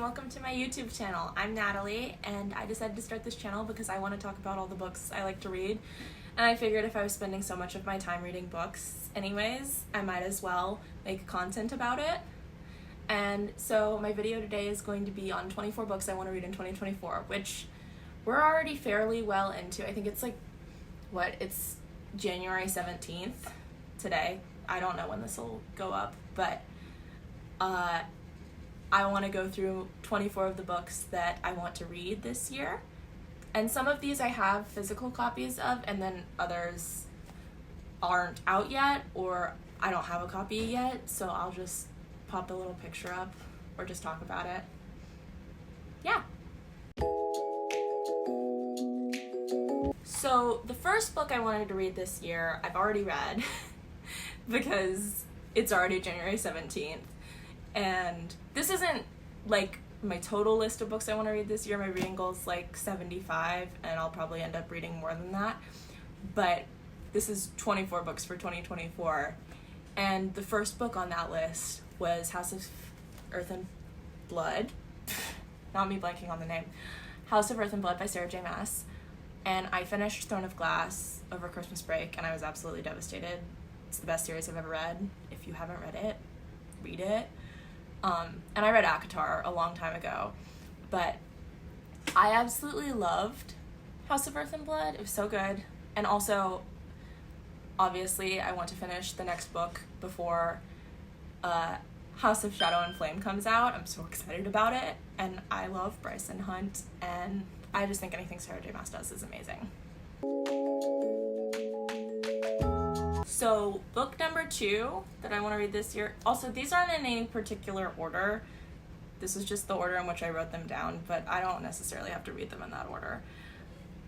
welcome to my YouTube channel. I'm Natalie, and I decided to start this channel because I want to talk about all the books I like to read, and I figured if I was spending so much of my time reading books anyways, I might as well make content about it. And so my video today is going to be on 24 books I want to read in 2024, which we're already fairly well into. I think it's it's January 17th today. I don't know when this will go up, but I want to go through 24 of the books that I want to read this year. And some of these I have physical copies of, and then others aren't out yet, or I don't have a copy yet, so I'll just pop a little picture up or just talk about it. Yeah. So the first book I wanted to read this year, I've already read because it's already January 17th. And this isn't like my total list of books I want to read this year. My reading goal is like 75, and I'll probably end up reading more than that. But this is 24 books for 2024. And the first book on that list was House of Earth and Blood. Not me blanking on the name. House of Earth and Blood by Sarah J. Maas. And I finished Throne of Glass over Christmas break, and I was absolutely devastated. It's the best series I've ever read. If you haven't read it, read it. And I read ACOTAR a long time ago, but I absolutely loved House of Earth and Blood. It was so good. And also, obviously, I want to finish the next book before House of Shadow and Flame comes out. I'm so excited about it, and I love Bryson Hunt, and I just think anything Sarah J. Maas does is amazing. So book number 2 that I want to read this year, also these aren't in any particular order, this is just the order in which I wrote them down, but I don't necessarily have to read them in that order.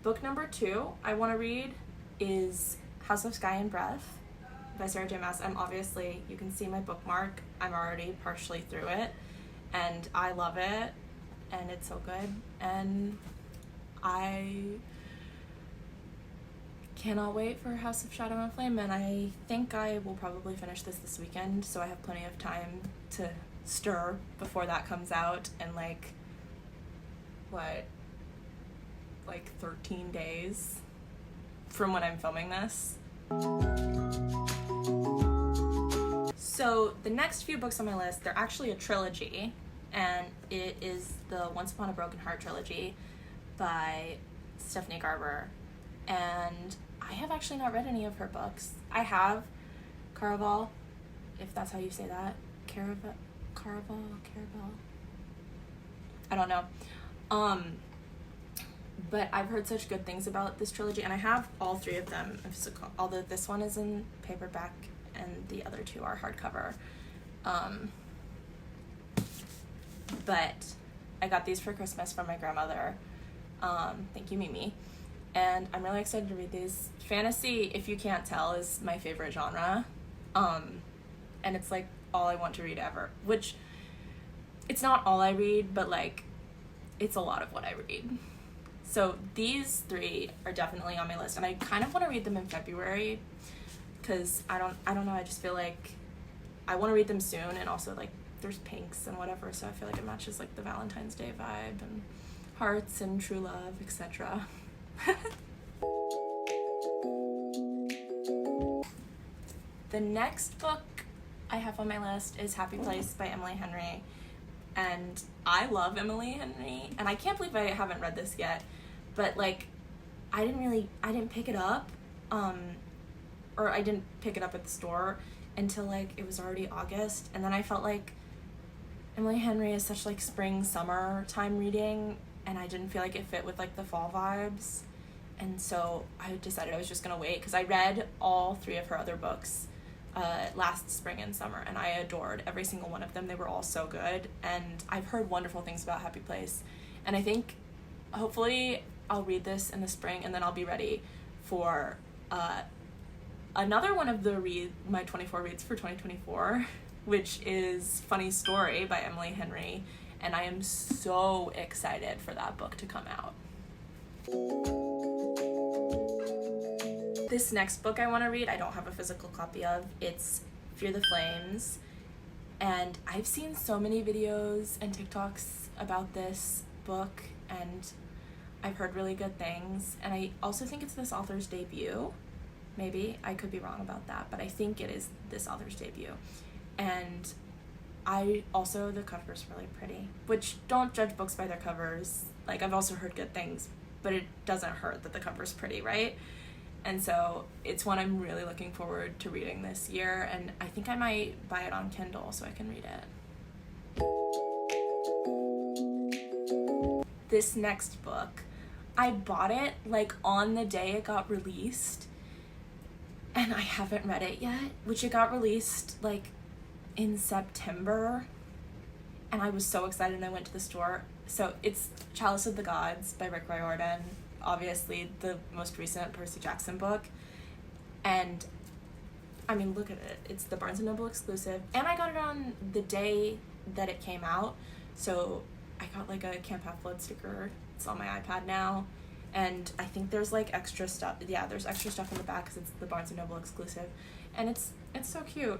Book number 2 I want to read is House of Sky and Breath by Sarah J. Maas. Obviously, you can see my bookmark, I'm already partially through it, and I love it, and it's so good, and I cannot wait for House of Shadow and Flame, and I think I will probably finish this weekend, so I have plenty of time to stir before that comes out in 13 days from when I'm filming this. So the next few books on my list, they're actually a trilogy, and it is the Once Upon a Broken Heart trilogy by Stephanie Garber, and I have actually not read any of her books. I have Carabal, if that's how you say that. Carabal. I don't know. But I've heard such good things about this trilogy, and I have all 3 of them, although this one is in paperback and the other 2 are hardcover. But I got these for Christmas from my grandmother. Thank you, Mimi. And I'm really excited to read these. Fantasy, if you can't tell, is my favorite genre. And it's like all I want to read ever, which it's not all I read, but it's a lot of what I read. So these 3 are definitely on my list, and I kind of want to read them in February because I don't know, I just feel like I want to read them soon, and also there's pinks and whatever, so I feel like it matches the Valentine's Day vibe and hearts and true love, etc. The next book I have on my list is Happy Place by Emily Henry, and I love Emily Henry, and I can't believe I haven't read this yet, but I didn't pick it up, or I didn't pick it up at the store until it was already August, and then I felt like Emily Henry is such spring, summer time reading, and I didn't feel like it fit with the fall vibes. And so I decided I was just going to wait, because I read all 3 of her other books last spring and summer, and I adored every single one of them. They were all so good, and I've heard wonderful things about Happy Place. And I think hopefully I'll read this in the spring, and then I'll be ready for another one of my 24 reads for 2024, which is Funny Story by Emily Henry, and I am so excited for that book to come out. This next book I want to read, I don't have a physical copy of. It's Fear the Flames, And I've seen so many videos and TikToks about this book, and I've heard really good things. And I also think it's this author's debut. Maybe, I could be wrong about that, but I think it is this author's debut. And the cover's really pretty, which don't judge books by their covers. Like, I've also heard good things, but it doesn't hurt that the cover's pretty, right? And so it's one I'm really looking forward to reading this year, and I think I might buy it on Kindle so I can read it. This next book, I bought it like on the day it got released, and I haven't read it yet, which it got released like in September, and I was so excited and I went to the store. So it's Chalice of the Gods by Rick Riordan, obviously the most recent Percy Jackson book. And I mean, look at it. It's the Barnes & Noble exclusive, and I got it on the day that it came out. So I got like a Camp Half-Blood sticker. It's on my iPad now. And I think there's like extra stuff. Yeah, there's extra stuff in the back because it's the Barnes & Noble exclusive. And it's so cute.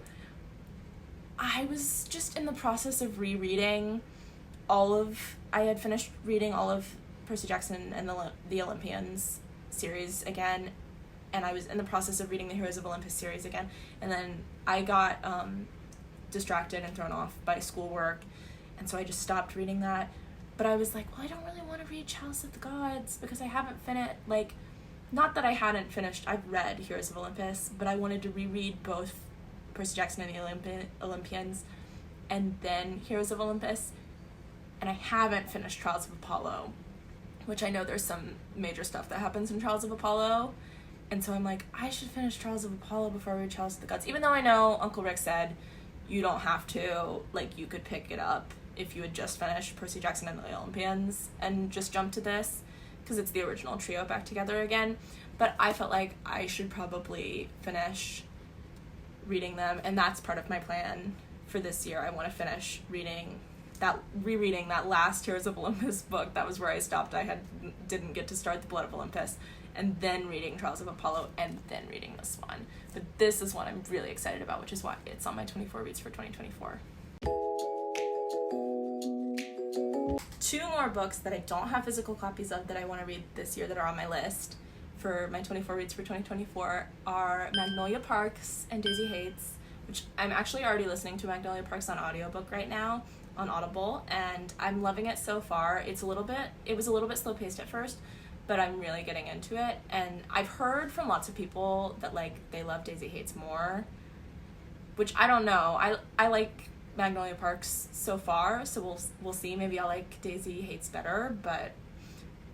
I was just in the process of rereading I had finished reading all of Percy Jackson and the Olympians series again, and I was in the process of reading the Heroes of Olympus series again, and then I got distracted and thrown off by schoolwork, and so I just stopped reading that. But I was like, well, I don't really want to read Chalice of the Gods because I haven't finished, like, not that I hadn't finished, I've read Heroes of Olympus, but I wanted to reread both Percy Jackson and the Olympians and then Heroes of Olympus, and I haven't finished Trials of Apollo, which I know there's some major stuff that happens in Trials of Apollo, and so I'm like, I should finish Trials of Apollo before I read Chalice of the Gods, even though I know Uncle Rick said you don't have to, like, you could pick it up if you had just finished Percy Jackson and the Olympians and just jump to this, because it's the original trio back together again. But I felt like I should probably finish reading them, and that's part of my plan for this year. I want to finish rereading that last Heroes of Olympus book. That was where I stopped. I didn't get to start The Blood of Olympus, and then reading Trials of Apollo, and then reading this one. But this is one I'm really excited about, which is why it's on my 24 reads for 2024. 2 more books that I don't have physical copies of that I want to read this year that are on my list for my 24 reads for 2024 are Magnolia Parks and Daisy Hates, which I'm actually already listening to Magnolia Parks on audiobook right now on Audible, and I'm loving it so far. It was a little bit slow paced at first, but I'm really getting into it, and I've heard from lots of people that like they love Daisy Hates more, which I don't know. I like Magnolia Parks so far, so we'll see. Maybe I'll like Daisy Hates better, but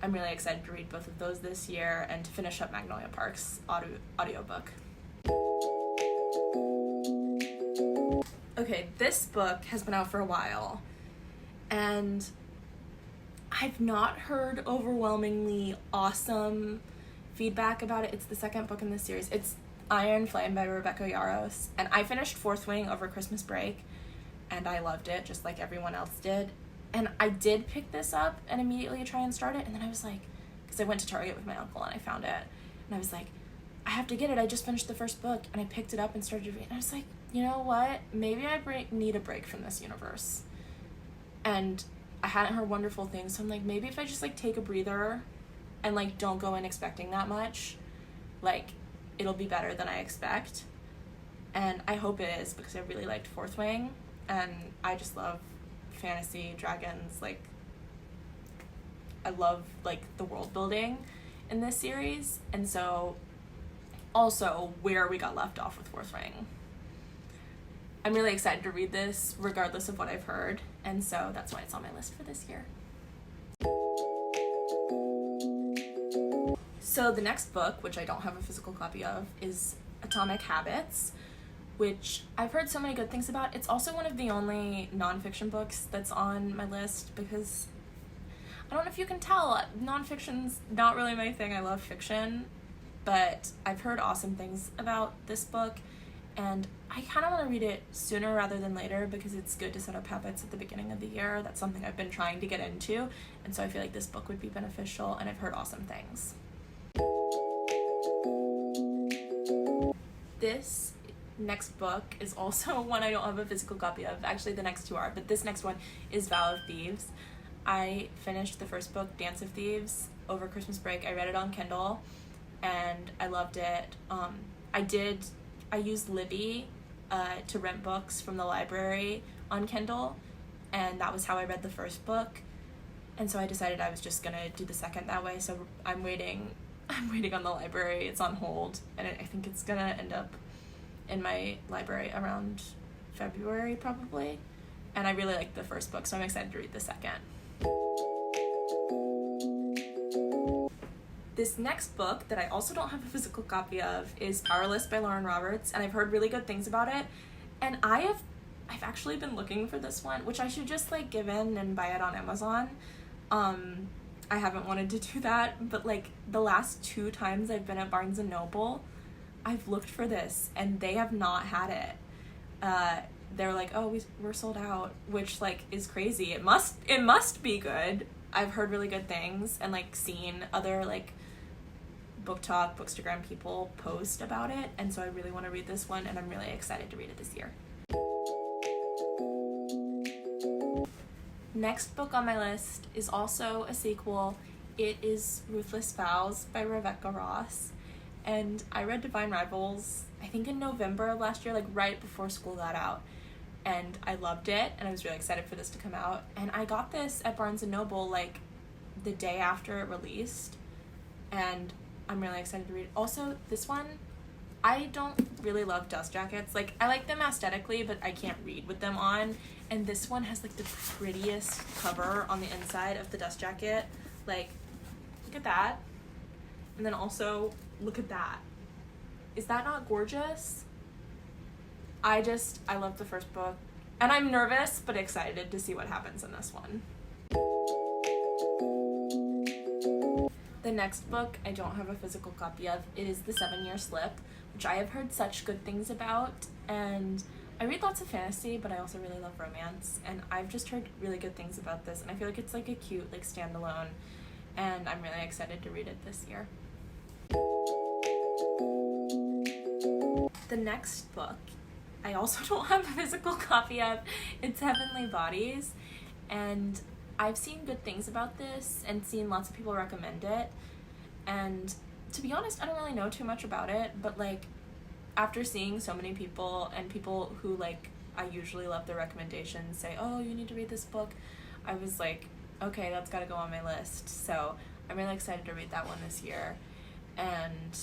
I'm really excited to read both of those this year and to finish up Magnolia Parks audiobook. Okay, this book has been out for a while, and I've not heard overwhelmingly awesome feedback about it. It's the second book in this series. It's Iron Flame by Rebecca Yarros, and I finished Fourth Wing over Christmas break, and I loved it, just like everyone else did. And I did pick this up and immediately try and start it, and then I was like, because I went to Target with my uncle and I found it, and I was like, I have to get it, I just finished the first book, and I picked it up and started to read, and I was like, you know what, maybe I need a break from this universe. And I hadn't heard wonderful things, so I'm like, maybe if I just like take a breather and like don't go in expecting that much, like it'll be better than I expect. And I hope it is, because I really liked Fourth Wing, and I just love fantasy, dragons, like I love like the world building in this series, and so also where we got left off with Fourth Wing. I'm really excited to read this regardless of what I've heard, and so that's why it's on my list for this year. So the next book, which I don't have a physical copy of, is Atomic Habits, which I've heard so many good things about. It's also one of the only nonfiction books that's on my list, because I don't know if you can tell, nonfiction's not really my thing. I love fiction, but I've heard awesome things about this book, and I kind of want to read it sooner rather than later, because it's good to set up habits at the beginning of the year. That's something I've been trying to get into, and so I feel like this book would be beneficial, and I've heard awesome things. This next book is also one I don't have a physical copy of. Actually, the next two are, but this next one is Vow of Thieves. I finished the first book, Dance of Thieves, over Christmas break. I read it on Kindle, and I loved it. I used Libby to rent books from the library on Kindle, and that was how I read the first book. And so I decided I was just gonna do the second that way. So I'm waiting on the library. It's on hold, and I think it's gonna end up in my library around February probably. And I really liked the first book, so I'm excited to read the second. This next book that I also don't have a physical copy of is Powerless by Lauren Roberts, and I've heard really good things about it. And I've actually been looking for this one, which I should just like give in and buy it on Amazon. I haven't wanted to do that, but like the last 2 times I've been at Barnes & Noble, I've looked for this and they have not had it. They're like, oh, we're sold out, which like is crazy. It must be good. I've heard really good things and like seen other like book talk, bookstagram people post about it, and so I really want to read this one, and I'm really excited to read it this year. Next book on my list is also a sequel. It is Ruthless Vows by Rebecca Ross, and I read Divine Rivals I think in November of last year, like right before school got out, and I loved it, and I was really excited for this to come out. And I got this at Barnes & Noble like the day after it released, and I'm really excited to read it. Also, this one, I don't really love dust jackets. Like, I like them aesthetically, but I can't read with them on. And this one has like the prettiest cover on the inside of the dust jacket. Like, look at that. And then also, look at that. Is that not gorgeous? I love the first book. And I'm nervous, but excited to see what happens in this one. The next book I don't have a physical copy of. It is The 7-Year Slip, which I have heard such good things about. And I read lots of fantasy, but I also really love romance. And I've just heard really good things about this. And I feel like it's like a cute, like standalone. And I'm really excited to read it this year. The next book I also don't have a physical copy of. It's Heavenly Bodies, and I've seen good things about this and seen lots of people recommend it, and to be honest, I don't really know too much about it, but like after seeing so many people and people who like I usually love their recommendations say, oh, you need to read this book, I was like, okay, that's got to go on my list. So I'm really excited to read that one this year, and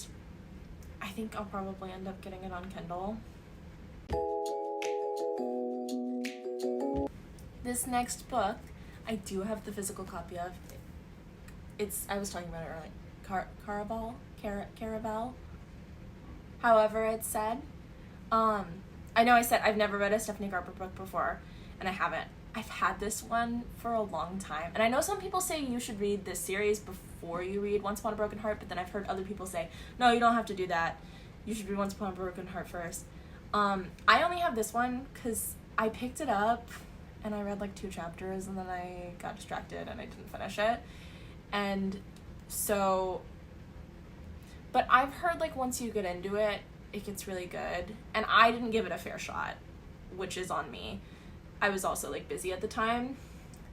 I think I'll probably end up getting it on Kindle. This next book I do have the physical copy of. I was talking about it earlier. Carabal. However it's said. I know I said I've never read a Stephanie Garber book before, and I haven't. I've had this one for a long time, and I know some people say you should read this series before you read Once Upon a Broken Heart, but then I've heard other people say, no, you don't have to do that. You should read Once Upon a Broken Heart first. I only have this one because I picked it up and I read like 2 chapters and then I got distracted and I didn't finish it. And so, but I've heard like once you get into it, it gets really good. And I didn't give it a fair shot, which is on me. I was also like busy at the time.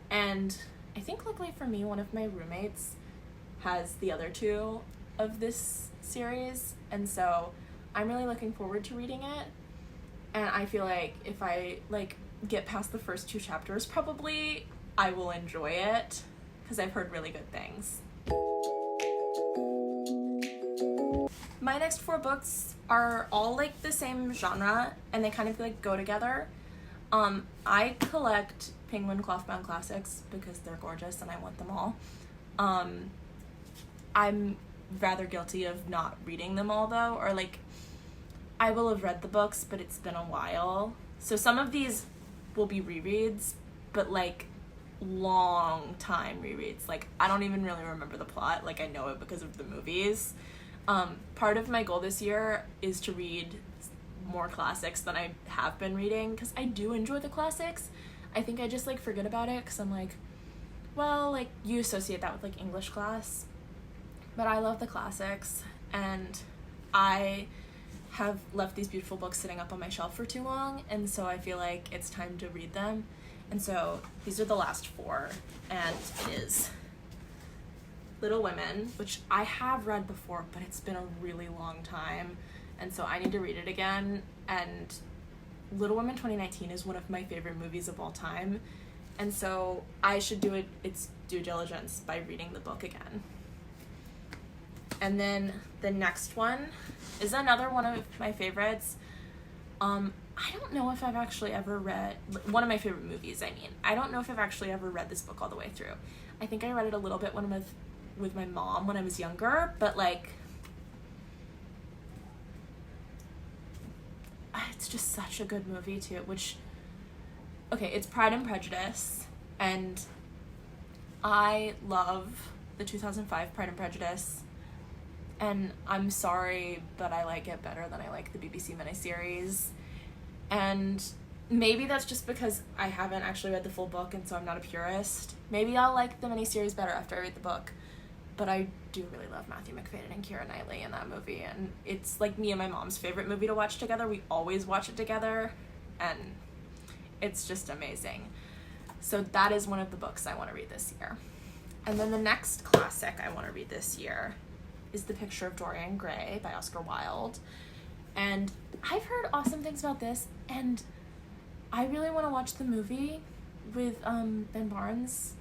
And I think luckily for me, one of my roommates has the other 2 of this series. And so I'm really looking forward to reading it. And I feel like if I like get past the first 2 chapters, probably I will enjoy it because I've heard really good things. My next 4 books are all like the same genre and they kind of like go together. I collect Penguin cloth-bound classics because they're gorgeous and I want them all. I'm rather guilty of not reading them all though, or like I will have read the books, but it's been a while. So some of these will be rereads, but like long time rereads. Like I don't even really remember the plot. Like I know it because of the movies. Part of my goal this year is to read more classics than I have been reading because I do enjoy the classics. I think I just like forget about it because I'm like, well, like you associate that with like English class, but I love the classics and I have left these beautiful books sitting up on my shelf for too long, and so I feel like it's time to read them. And so these are the last 4, and it is Little Women, which I have read before, but it's been a really long time, and so I need to read it again. And Little Women 2019 is one of my favorite movies of all time, and so I should do its due diligence by reading the book again. And then the next one is another one of my favorites. I don't know if I've actually ever read, one of my favorite movies, I mean. I don't know if I've actually ever read this book all the way through. I think I read it a little bit with my mom when I was younger, but like, it's just such a good movie too, it's Pride and Prejudice, and I love the 2005 Pride and Prejudice, and I'm sorry, but I like it better than I like the BBC miniseries. And maybe that's just because I haven't actually read the full book, and so I'm not a purist. Maybe I'll like the miniseries better after I read the book. But I do really love Matthew McFadyen and Keira Knightley in that movie, and it's like me and my mom's favorite movie to watch together. We always watch it together, and it's just amazing. So that is one of the books I want to read this year. And then the next classic I want to read this year is The Picture of Dorian Gray by Oscar Wilde. And I've heard awesome things about this, and I really want to watch the movie with Ben Barnes,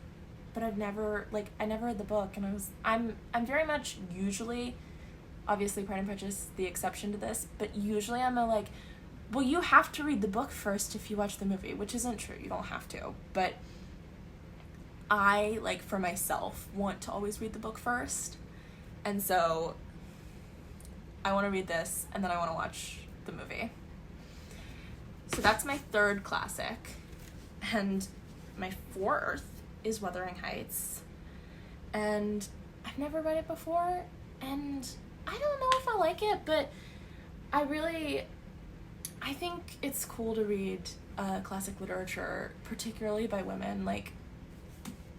but I never read the book, and I'm very much usually, obviously Pride and Prejudice the exception to this, but usually I'm well, you have to read the book first if you watch the movie, which isn't true, you don't have to, but I, for myself, want to always read the book first, and so I want to read this, and then I want to watch the movie. So that's my 3rd classic, and my 4th is Wuthering Heights, and I've never read it before, and I don't know if I like it, but I think it's cool to read classic literature, particularly by women. Like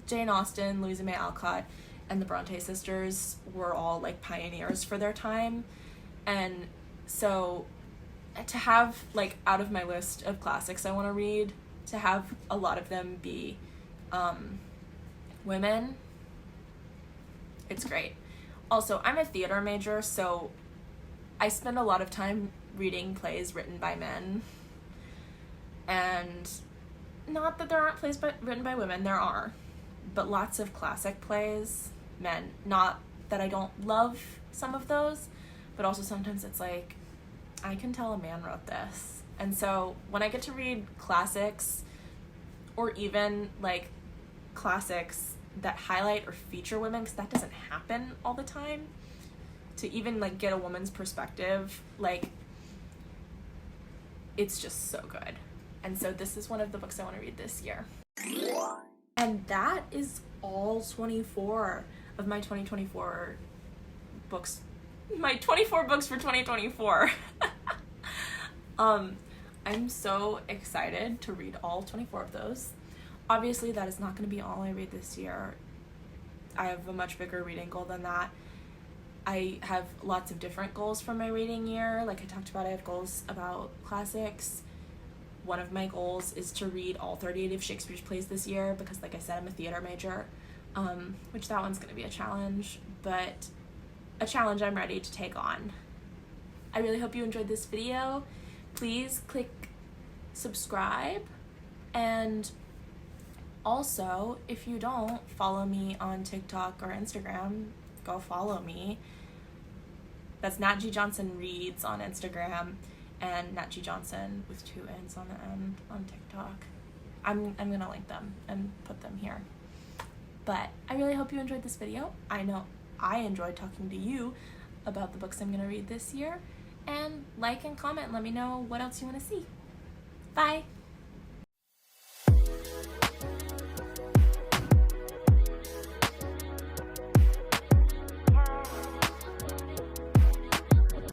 Jane Austen, Louisa May Alcott, and the Bronte sisters were all pioneers for their time, and so to have out of my list of classics I want to read, to have a lot of them be women, it's great. Also, I'm a theater major, so I spend a lot of time reading plays written by men, and not that there aren't plays written by women, there are, but lots of classic plays, men. Not that I don't love some of those, but also sometimes it's I can tell a man wrote this. And so when I get to read classics, or even classics that highlight or feature women, because that doesn't happen all the time, to even get a woman's perspective, it's just so good. And so this is one of the books I want to read this year. And that is all 24 of my 2024 books. My 24 books for 2024. I'm so excited to read all 24 of those. Obviously, that is not going to be all I read this year. I have a much bigger reading goal than that. I have lots of different goals for my reading year. Like I talked about, I have goals about classics. One of my goals is to read all 38 of Shakespeare's plays this year because, like I said, I'm a theater major, which that one's going to be a challenge, but a challenge I'm ready to take on. I really hope you enjoyed this video. Please click subscribe, and also, if you don't follow me on TikTok or Instagram, go follow me. That's Nat G. Johnson Reads on Instagram, and Nat G. Johnson with 2 N's on the end on TikTok. I'm gonna link them and put them here. But I really hope you enjoyed this video. I know I enjoyed talking to you about the books I'm gonna read this year. And like and comment, let me know what else you want to see. Bye!